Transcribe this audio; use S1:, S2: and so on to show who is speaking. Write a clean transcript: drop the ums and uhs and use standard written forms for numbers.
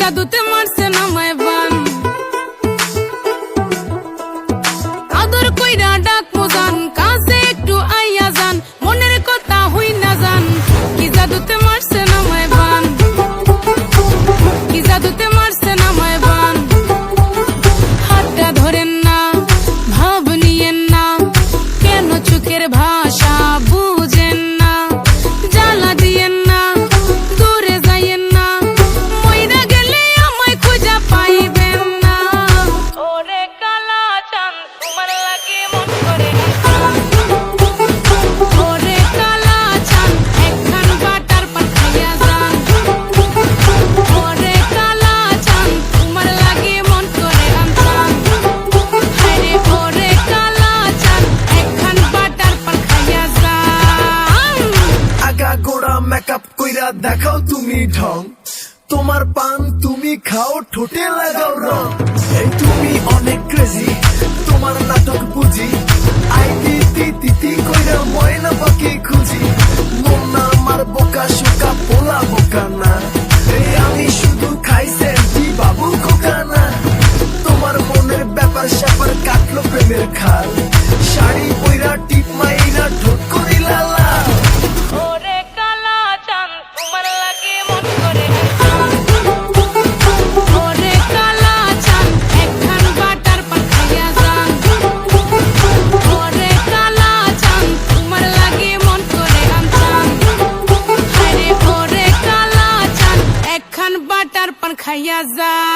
S1: জাদুতে মারছে নামায় বান আদর কইরা ডাক মোজান কাছে একটু আইয়া যান মনের কথা হই না যান কি জাদুতে মারছে নামায় বান কি জাদুতে মারছে নামায় বান হাতটা ধরেন না ভাব নিয়েন না কেন চোখের ভাষা বুঝেন না জ্বালা দিয়েন না দূরে যাইয়েন না মইরা গেলে আমায় খুঁজা পাইবেন না ওরে কালা চাঁদ তোমার লাগে মন করে ওরে কালা চাঁদ একখান বাটার পান খাইয়া যান ওরে কালা চাঁদ তোমার লাগে মন করে আনতাম আরে ওরে কালা চাঁদ একখান বাটার পান খাইয়া যান
S2: আগা গোড়া মেকআপ কইরা দেখাও তুমি ঢং তোমার পান তুমি খাও ঠোঁটে লাগাও রং এই তুমি অনেক ক্রেজি তোমার নাটক বুঝি আই দিতি তিতি কইরা ময়না পাখি খুঁজি মন না আমার বোকা শোকা পোলা বোকা না এই আমি শুধু খাই সেন্টি বাবু খোকা না তোমার মনের ব্যাপার স্যাপার কাটলো প্রেমের খাল শাড়ি পইরা টিপ মাইরা ঠোঁট করিলা লাল
S1: ওরে কালা চাঁদ তোমার লাগে মন করে ওরে কালা চাঁদ একখান বাটার পান খাইয়া যান ওরে কালা চাঁদ তোমার লাগে মন করে আনতাম আরে ওরে কালা চাঁদ একখান বাটার পান খাইয়া যান।